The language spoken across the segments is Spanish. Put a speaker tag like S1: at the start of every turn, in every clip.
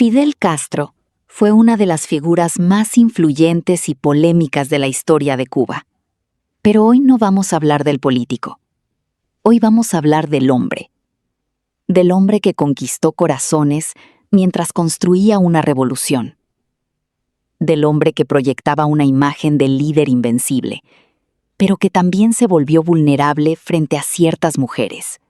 S1: Fidel Castro fue una de las figuras más influyentes y polémicas de la historia de Cuba. Pero hoy no vamos a hablar del político. Hoy vamos a hablar del hombre que conquistó corazones mientras construía una revolución. Del hombre que proyectaba una imagen de líder invencible, pero que también se volvió vulnerable frente a ciertas mujeres.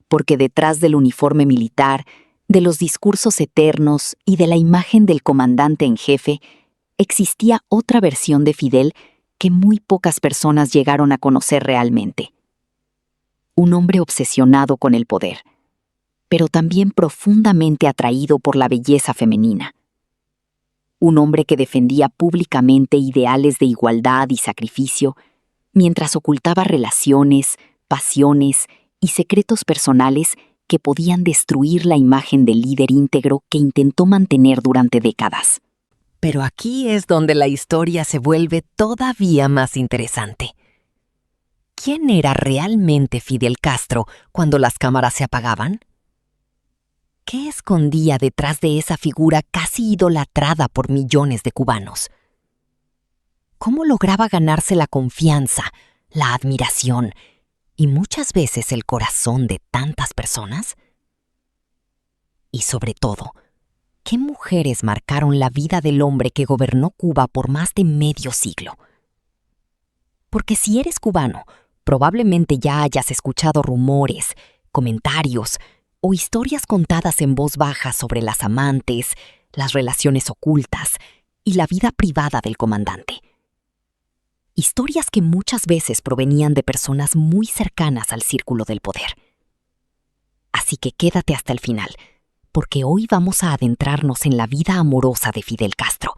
S1: Porque detrás del uniforme militar, de los discursos eternos y de la imagen del comandante en jefe, existía otra versión de Fidel que muy pocas personas llegaron a conocer realmente. Un hombre obsesionado con el poder, pero también profundamente atraído por la belleza femenina. Un hombre que defendía públicamente ideales de igualdad y sacrificio, mientras ocultaba relaciones, pasiones y secretos personales que podían destruir la imagen del líder íntegro que intentó mantener durante décadas.
S2: Pero aquí es donde la historia se vuelve todavía más interesante. ¿Quién era realmente Fidel Castro cuando las cámaras se apagaban? ¿Qué escondía detrás de esa figura casi idolatrada por millones de cubanos? ¿Cómo lograba ganarse la confianza, la admiración y muchas veces el corazón de tantas personas? Y sobre todo, ¿qué mujeres marcaron la vida del hombre que gobernó Cuba por más de medio siglo? Porque si eres cubano, probablemente ya hayas escuchado rumores, comentarios o historias contadas en voz baja sobre las amantes, las relaciones ocultas y la vida privada del comandante. Historias que muchas veces provenían de personas muy cercanas al círculo del poder. Así que quédate hasta el final, porque hoy vamos a adentrarnos en la vida amorosa de Fidel Castro,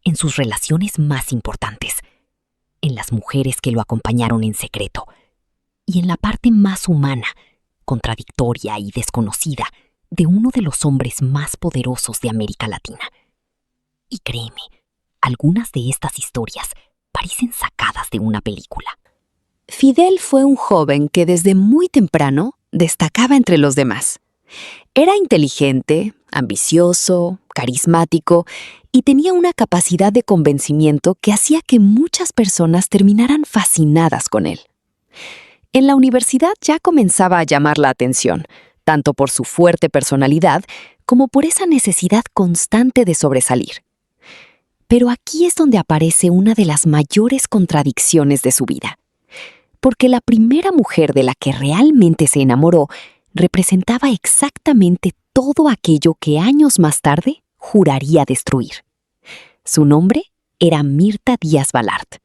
S2: en sus relaciones más importantes, en las mujeres que lo acompañaron en secreto, y en la parte más humana, contradictoria y desconocida de uno de los hombres más poderosos de América Latina. Y créeme, algunas de estas historias parecen sacadas de una película.
S1: Fidel fue un joven que desde muy temprano destacaba entre los demás. Era inteligente, ambicioso, carismático y tenía una capacidad de convencimiento que hacía que muchas personas terminaran fascinadas con él. En la universidad ya comenzaba a llamar la atención, tanto por su fuerte personalidad como por esa necesidad constante de sobresalir. Pero aquí es donde aparece una de las mayores contradicciones de su vida. Porque la primera mujer de la que realmente se enamoró representaba exactamente todo aquello que años más tarde juraría destruir. Su nombre era Mirta Díaz Balart.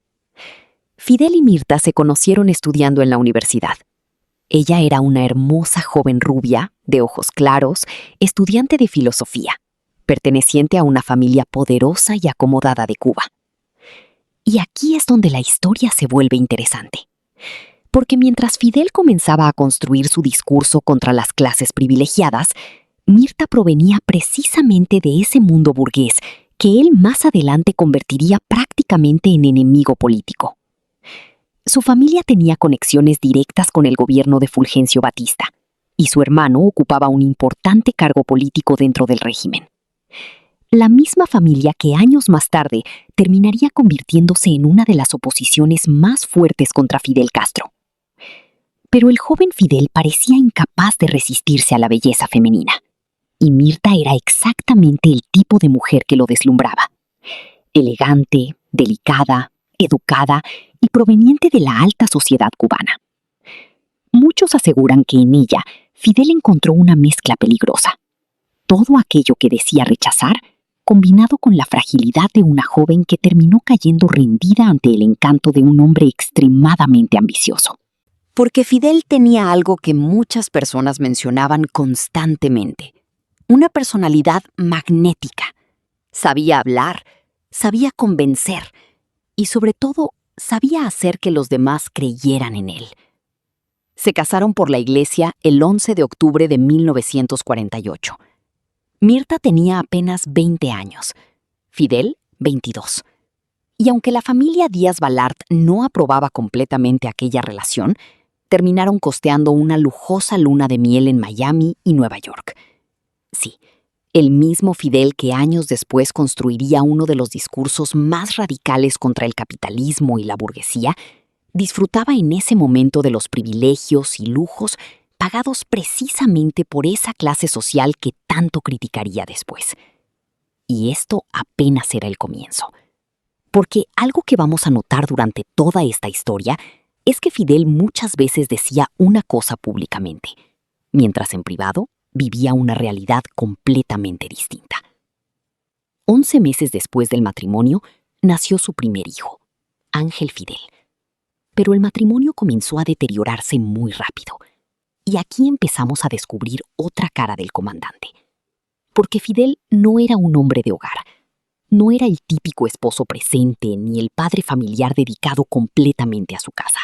S1: Fidel y Mirta se conocieron estudiando en la universidad. Ella era una hermosa joven rubia, de ojos claros, estudiante de filosofía, perteneciente a una familia poderosa y acomodada de Cuba. Y aquí es donde la historia se vuelve interesante. Porque mientras Fidel comenzaba a construir su discurso contra las clases privilegiadas, Mirta provenía precisamente de ese mundo burgués que él más adelante convertiría prácticamente en enemigo político. Su familia tenía conexiones directas con el gobierno de Fulgencio Batista, y su hermano ocupaba un importante cargo político dentro del régimen. La misma familia que años más tarde terminaría convirtiéndose en una de las oposiciones más fuertes contra Fidel Castro. Pero el joven Fidel parecía incapaz de resistirse a la belleza femenina, y Mirta era exactamente el tipo de mujer que lo deslumbraba. Elegante, delicada, educada y proveniente de la alta sociedad cubana. Muchos aseguran que en ella Fidel encontró una mezcla peligrosa. Todo aquello que decía rechazar, combinado con la fragilidad de una joven que terminó cayendo rendida ante el encanto de un hombre extremadamente ambicioso. Porque Fidel tenía algo que muchas personas mencionaban constantemente: una personalidad magnética. Sabía hablar, sabía convencer y sobre todo sabía hacer que los demás creyeran en él. Se casaron por la iglesia el 11 de octubre de 1948. Mirta tenía apenas 20 años, Fidel 22. Y aunque la familia Díaz Balart no aprobaba completamente aquella relación, terminaron costeando una lujosa luna de miel en Miami y Nueva York. Sí, El mismo Fidel que años después construiría uno de los discursos más radicales contra el capitalismo y la burguesía, disfrutaba en ese momento de los privilegios y lujos pagados precisamente por esa clase social que tanto criticaría después. Y esto apenas era el comienzo. Porque algo que vamos a notar durante toda esta historia es que Fidel muchas veces decía una cosa públicamente, mientras en privado vivía una realidad completamente distinta. 11 meses después del matrimonio, nació su primer hijo, Ángel Fidel. Pero el matrimonio comenzó a deteriorarse muy rápido. Y aquí empezamos a descubrir otra cara del comandante. Porque Fidel no era un hombre de hogar. No era el típico esposo presente ni el padre familiar dedicado completamente a su casa.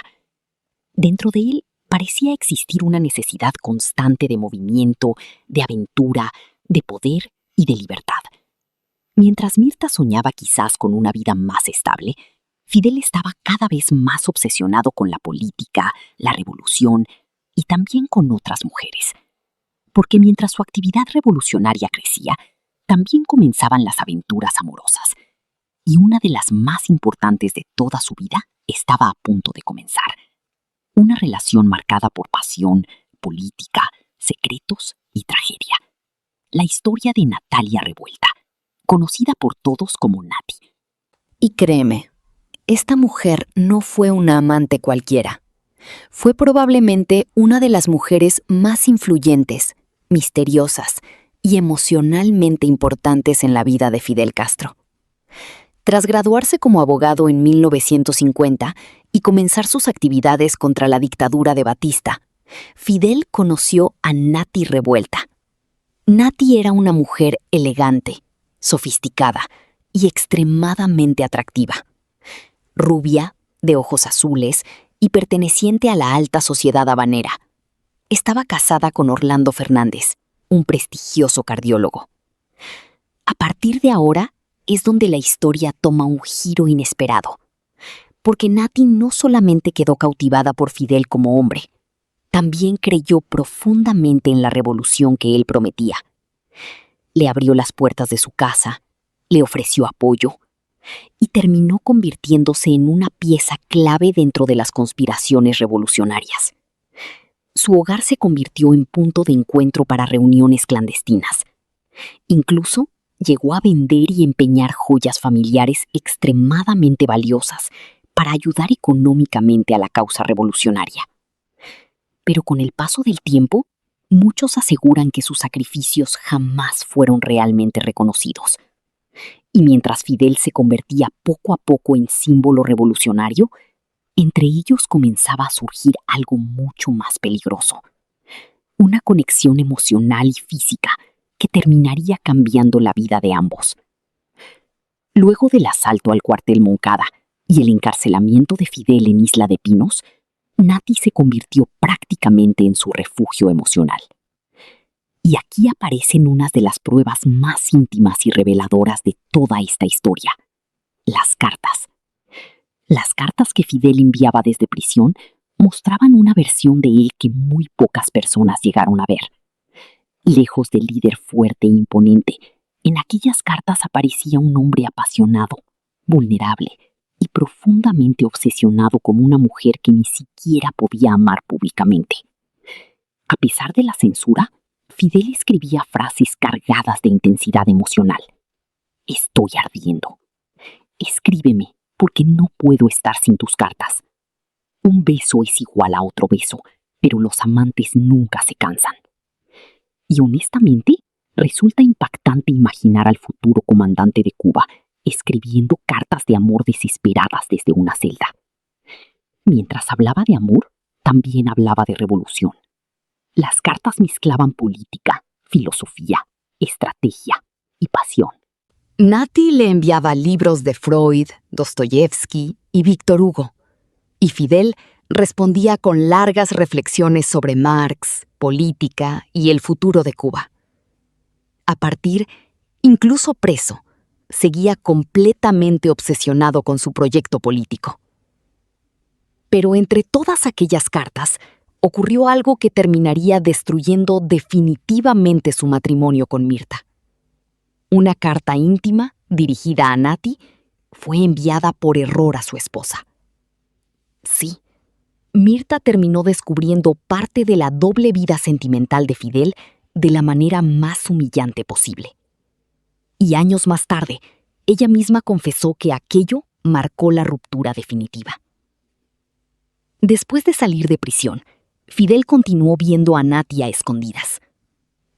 S1: Dentro de él parecía existir una necesidad constante de movimiento, de aventura, de poder y de libertad. Mientras Mirta soñaba quizás con una vida más estable, Fidel estaba cada vez más obsesionado con la política, la revolución y también con otras mujeres. Porque mientras su actividad revolucionaria crecía, también comenzaban las aventuras amorosas. Y una de las más importantes de toda su vida estaba a punto de comenzar. Una relación marcada por pasión, política, secretos y tragedia. La historia de Natalia Revuelta, conocida por todos como Nati.
S3: Y créeme, esta mujer no fue una amante cualquiera. Fue probablemente una de las mujeres más influyentes, misteriosas y emocionalmente importantes en la vida de Fidel Castro. Tras graduarse como abogado en 1950 y comenzar sus actividades contra la dictadura de Batista, Fidel conoció a Nati Revuelta. Nati era una mujer elegante, sofisticada y extremadamente atractiva. Rubia, de ojos azules y perteneciente a la alta sociedad habanera. Estaba casada con Orlando Fernández, un prestigioso cardiólogo. A partir de ahora es donde la historia toma un giro inesperado, porque Nati no solamente quedó cautivada por Fidel como hombre, también creyó profundamente en la revolución que él prometía. Le abrió las puertas de su casa, le ofreció apoyo y terminó convirtiéndose en una pieza clave dentro de las conspiraciones revolucionarias. Su hogar se convirtió en punto de encuentro para reuniones clandestinas. Incluso llegó a vender y empeñar joyas familiares extremadamente valiosas para ayudar económicamente a la causa revolucionaria. Pero con el paso del tiempo, muchos aseguran que sus sacrificios jamás fueron realmente reconocidos. Y mientras Fidel se convertía poco a poco en símbolo revolucionario, entre ellos comenzaba a surgir algo mucho más peligroso. Una conexión emocional y física que terminaría cambiando la vida de ambos. Luego del asalto al cuartel Moncada y el encarcelamiento de Fidel en Isla de Pinos, Nati se convirtió prácticamente en su refugio emocional. Y aquí aparecen unas de las pruebas más íntimas y reveladoras de toda esta historia: las cartas. Las cartas que Fidel enviaba desde prisión mostraban una versión de él que muy pocas personas llegaron a ver. Lejos del líder fuerte e imponente, en aquellas cartas aparecía un hombre apasionado, vulnerable y profundamente obsesionado como una mujer que ni siquiera podía amar públicamente. A pesar de la censura, Fidel escribía frases cargadas de intensidad emocional. Estoy ardiendo. Escríbeme, porque no puedo estar sin tus cartas. Un beso es igual a otro beso, pero los amantes nunca se cansan. Y honestamente, resulta impactante imaginar al futuro comandante de Cuba escribiendo cartas de amor desesperadas desde una celda. Mientras hablaba de amor, también hablaba de revolución. Las cartas mezclaban política, filosofía, estrategia y pasión. Nati le enviaba libros de Freud, Dostoyevsky y Víctor Hugo, y Fidel respondía con largas reflexiones sobre Marx, política y el futuro de Cuba. A partir, incluso preso, seguía completamente obsesionado con su proyecto político. Pero entre todas aquellas cartas, ocurrió algo que terminaría destruyendo definitivamente su matrimonio con Mirta.
S1: Una carta íntima, dirigida a Nati, fue enviada por error a su esposa. Sí, Mirta terminó descubriendo parte de la doble vida sentimental de Fidel de la manera más humillante posible. Y años más tarde, ella misma confesó que aquello marcó la ruptura definitiva. Después de salir de prisión, Fidel continuó viendo a Nati a escondidas.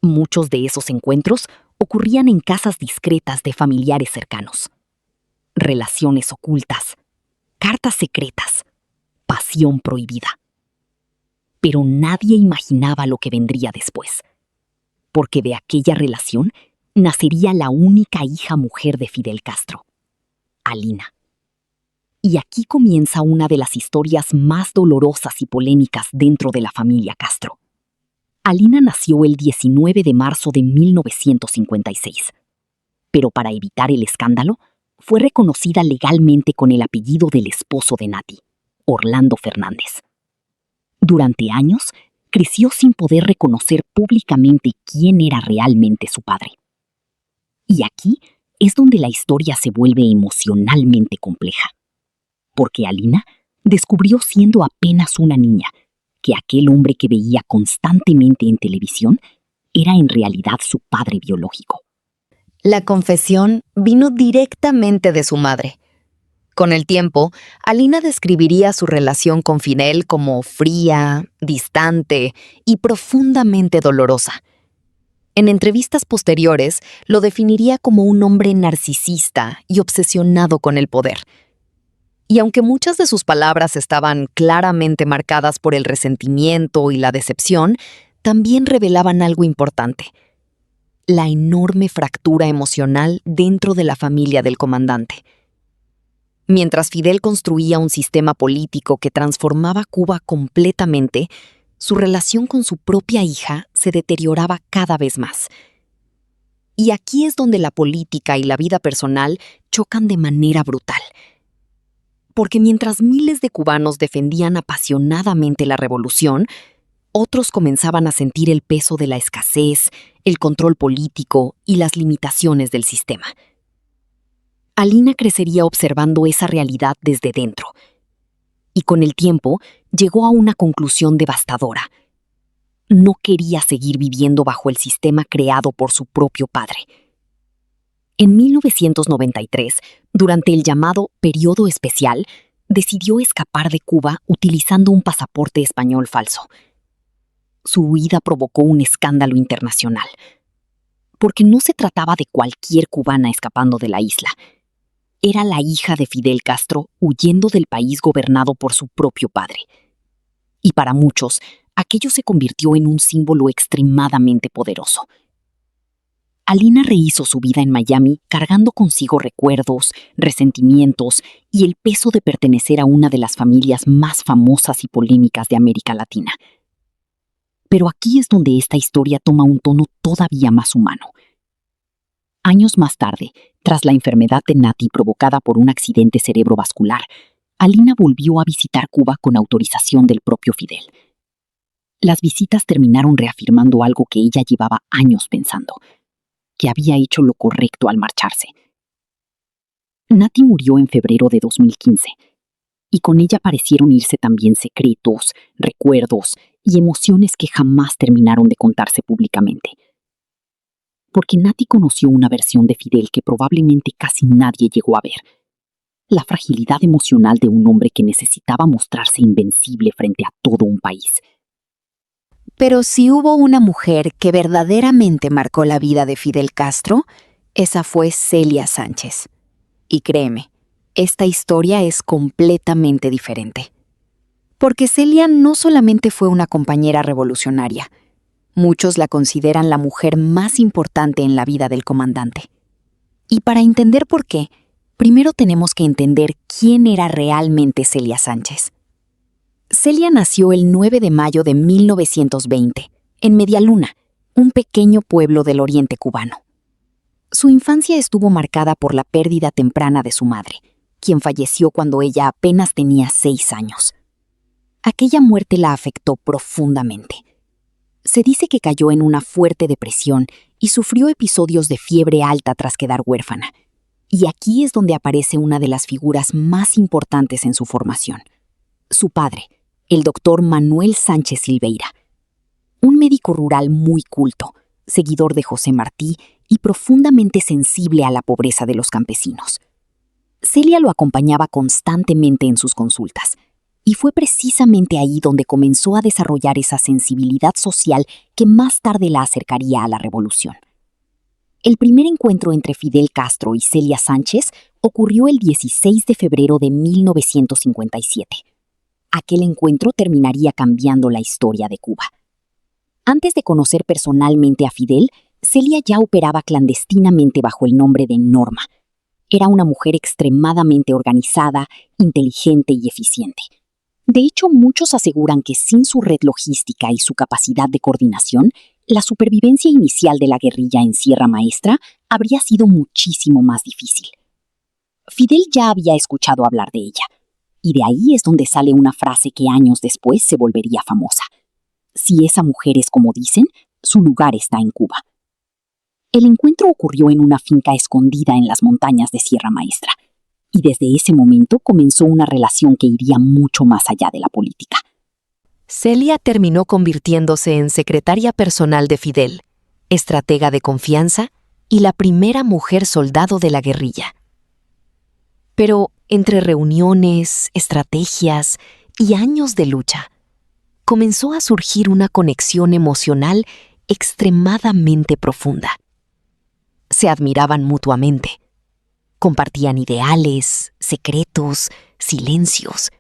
S1: Muchos de esos encuentros ocurrían en casas discretas de familiares cercanos. Relaciones ocultas, cartas secretas, pasión prohibida. Pero nadie imaginaba lo que vendría después, porque de aquella relación nacería la única hija mujer de Fidel Castro, Alina. Y aquí comienza una de las historias más dolorosas y polémicas dentro de la familia Castro. Alina nació el 19 de marzo de 1956, pero para evitar el escándalo, fue reconocida legalmente con el apellido del esposo de Nati, Orlando Fernández. Durante años, creció sin poder reconocer públicamente quién era realmente su padre. Y aquí es donde la historia se vuelve emocionalmente compleja, porque Alina descubrió siendo apenas una niña que aquel hombre que veía constantemente en televisión era en realidad su padre biológico.
S3: La confesión vino directamente de su madre. Con el tiempo, Alina describiría su relación con Fidel como fría, distante y profundamente dolorosa. En entrevistas posteriores, lo definiría como un hombre narcisista y obsesionado con el poder. Y aunque muchas de sus palabras estaban claramente marcadas por el resentimiento y la decepción, también revelaban algo importante: la enorme fractura emocional dentro de la familia del comandante. Mientras Fidel construía un sistema político que transformaba Cuba completamente, su relación con su propia hija se deterioraba cada vez más. Y aquí es donde la política y la vida personal chocan de manera brutal. Porque mientras miles de cubanos defendían apasionadamente la revolución, otros comenzaban a sentir el peso de la escasez, el control político y las limitaciones del sistema. Alina crecería observando esa realidad desde dentro, y con el tiempo llegó a una conclusión devastadora. No quería seguir viviendo bajo el sistema creado por su propio padre. En 1993, durante el llamado Periodo Especial, decidió escapar de Cuba utilizando un pasaporte español falso. Su huida provocó un escándalo internacional, porque no se trataba de cualquier cubana escapando de la isla. Era la hija de Fidel Castro huyendo del país gobernado por su propio padre. Y para muchos, aquello se convirtió en un símbolo extremadamente poderoso. Alina rehizo su vida en Miami cargando consigo recuerdos, resentimientos y el peso de pertenecer a una de las familias más famosas y polémicas de América Latina. Pero aquí es donde esta historia toma un tono todavía más humano. Años más tarde, tras la enfermedad de Nati provocada por un accidente cerebrovascular, Alina volvió a visitar Cuba con autorización del propio Fidel. Las visitas terminaron reafirmando algo que ella llevaba años pensando: que había hecho lo correcto al marcharse. Nati murió en febrero de 2015, y con ella parecieron irse también secretos, recuerdos y emociones que jamás terminaron de contarse públicamente. Porque Nati conoció una versión de Fidel que probablemente casi nadie llegó a ver: la fragilidad emocional de un hombre que necesitaba mostrarse invencible frente a todo un país.
S1: Pero si hubo una mujer que verdaderamente marcó la vida de Fidel Castro, esa fue Celia Sánchez. Y créeme, esta historia es completamente diferente. Porque Celia no solamente fue una compañera revolucionaria, muchos la consideran la mujer más importante en la vida del comandante. Y para entender por qué, primero tenemos que entender quién era realmente Celia Sánchez. Celia nació el 9 de mayo de 1920, en Medialuna, un pequeño pueblo del oriente cubano. Su infancia estuvo marcada por la pérdida temprana de su madre, quien falleció cuando ella apenas tenía 6 años. Aquella muerte la afectó profundamente.
S3: Se dice que cayó en una fuerte depresión y sufrió episodios de fiebre alta tras quedar huérfana. Y aquí es donde aparece una de las figuras más importantes en su formación: su padre, el doctor Manuel Sánchez Silveira, un médico rural muy culto, seguidor de José Martí y profundamente sensible a la pobreza de los campesinos. Celia lo acompañaba constantemente en sus consultas, y fue precisamente ahí donde comenzó a desarrollar esa sensibilidad social que más tarde la acercaría a la revolución. El primer encuentro entre Fidel Castro y Celia Sánchez ocurrió el 16 de febrero de 1957. Aquel encuentro terminaría cambiando la historia de Cuba. Antes de conocer personalmente a Fidel, Celia ya operaba clandestinamente bajo el nombre de Norma. Era una mujer extremadamente organizada, inteligente y eficiente. De hecho, muchos aseguran que sin su red logística y su capacidad de coordinación, la supervivencia inicial de la guerrilla en Sierra Maestra habría sido muchísimo más difícil. Fidel ya había escuchado hablar de ella, y de ahí es donde sale una frase que años después se volvería famosa: si esa mujer es como dicen, su lugar está en Cuba. El encuentro ocurrió en una finca escondida en las montañas de Sierra Maestra, y desde ese momento comenzó una relación que iría mucho más allá de la política.
S2: Celia terminó convirtiéndose en secretaria personal de Fidel, estratega de confianza y la primera mujer soldado de la guerrilla. Pero entre reuniones, estrategias y años de lucha, comenzó a surgir una conexión emocional extremadamente profunda. Se admiraban mutuamente. Compartían ideales, secretos, silencios.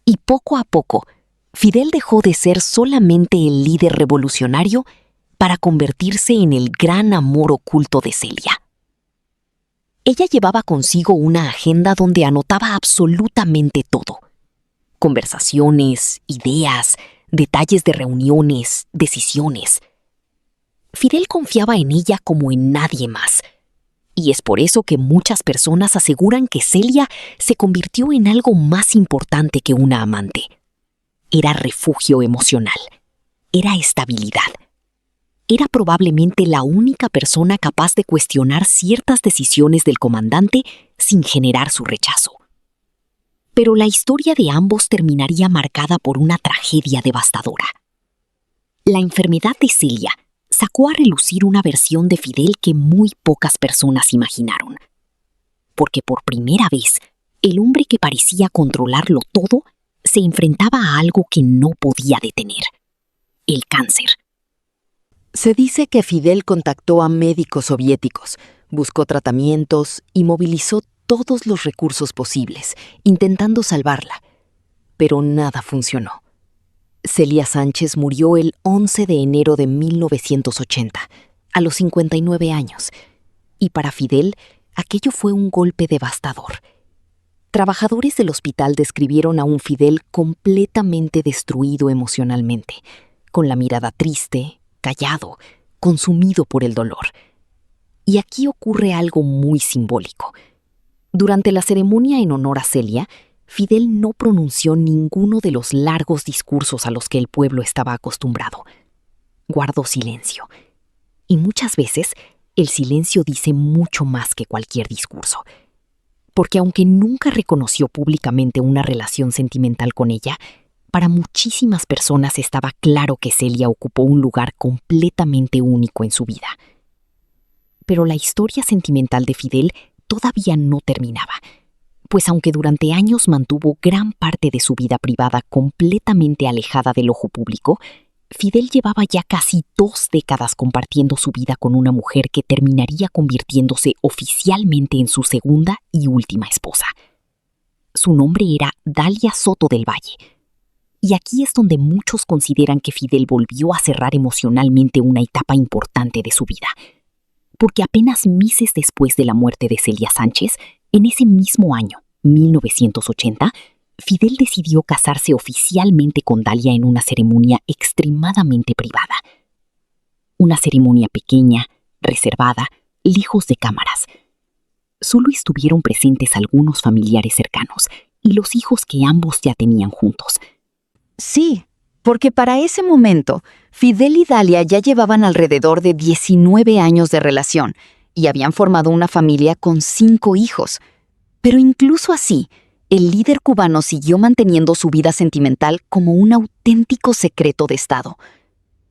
S2: Y poco a poco, Fidel dejó de ser solamente el líder revolucionario para convertirse en el gran amor oculto de Celia. Ella llevaba consigo una agenda donde anotaba absolutamente todo: conversaciones, ideas, detalles de reuniones, decisiones. Fidel confiaba en ella como en nadie más. Y es por eso que muchas personas aseguran que Celia se convirtió en algo más importante que una amante. Era refugio emocional. Era estabilidad. Era probablemente la única persona capaz de cuestionar ciertas decisiones del comandante sin generar su rechazo. Pero la historia de ambos terminaría marcada por una tragedia devastadora. La enfermedad de Celia sacó a relucir una versión de Fidel que muy pocas personas imaginaron. Porque por primera vez, el hombre que parecía controlarlo todo se enfrentaba a algo que no podía detener: el cáncer. Se dice que Fidel contactó a médicos soviéticos, buscó tratamientos y movilizó todos los recursos posibles, intentando salvarla. Pero nada funcionó. Celia Sánchez murió el 11 de enero de 1980, a los 59 años, y para Fidel aquello fue un golpe devastador. Trabajadores del hospital describieron a un Fidel completamente destruido emocionalmente, con la mirada triste, callado, consumido por el dolor. Y aquí ocurre algo muy simbólico. Durante la ceremonia en honor a Celia, Fidel no pronunció ninguno de los largos discursos a los que el pueblo estaba acostumbrado. Guardó silencio. Y muchas veces el silencio dice mucho más que cualquier discurso. Porque aunque nunca reconoció públicamente una relación sentimental con ella, para muchísimas personas estaba claro que Celia ocupó un lugar completamente único en su vida. Pero la historia sentimental de Fidel todavía no terminaba, pues aunque durante años mantuvo gran parte de su vida privada completamente alejada del ojo público, Fidel llevaba ya casi 2 décadas compartiendo su vida con una mujer que terminaría convirtiéndose oficialmente en su segunda y última esposa. Su nombre era Dalia Soto del Valle. Y aquí es donde muchos consideran que Fidel volvió a cerrar emocionalmente una etapa importante de su vida. Porque apenas meses después de la muerte de Celia Sánchez, en ese mismo año, 1980, Fidel decidió casarse oficialmente con Dalia en una ceremonia extremadamente privada. Una ceremonia pequeña, reservada, lejos de cámaras. Solo estuvieron presentes algunos familiares cercanos y los hijos que ambos ya tenían juntos.
S4: Sí, porque para ese momento,
S1: Fidel y Dalia ya llevaban alrededor de 19 años de relación y habían formado una familia con 5 hijos. Pero incluso así, el líder cubano siguió manteniendo su vida sentimental como un auténtico secreto de Estado.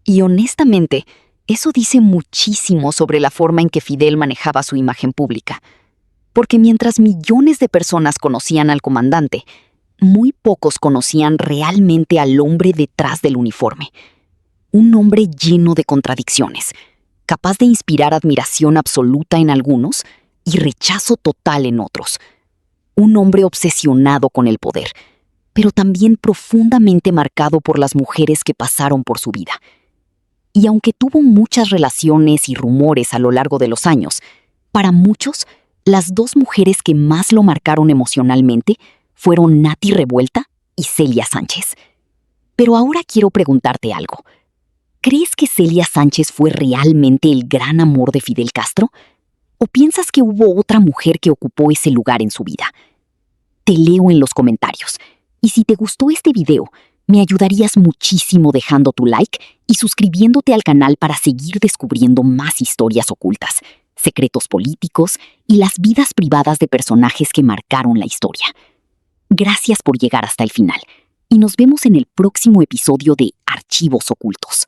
S1: Y honestamente, eso dice muchísimo sobre la forma en que Fidel manejaba su imagen pública. Porque mientras millones de personas conocían al comandante, muy pocos conocían realmente al hombre detrás del uniforme. Un hombre lleno de contradicciones, capaz de inspirar admiración absoluta en algunos y rechazo total en otros. Un hombre obsesionado con el poder, pero también profundamente marcado por las mujeres que pasaron por su vida. Y aunque tuvo muchas relaciones y rumores a lo largo de los años, para muchos, las 2 mujeres que más lo marcaron emocionalmente fueron Nati Revuelta y Celia Sánchez. Pero ahora quiero preguntarte algo. ¿Crees que Celia Sánchez fue realmente el gran amor de Fidel Castro? ¿O piensas que hubo otra mujer que ocupó ese lugar en su vida? Te leo en los comentarios. Y si te gustó este video, me ayudarías muchísimo dejando tu like y suscribiéndote al canal para seguir descubriendo más historias ocultas, secretos políticos y las vidas privadas de personajes que marcaron la historia. Gracias por llegar hasta el final y nos vemos en el próximo episodio de Archivos Ocultos.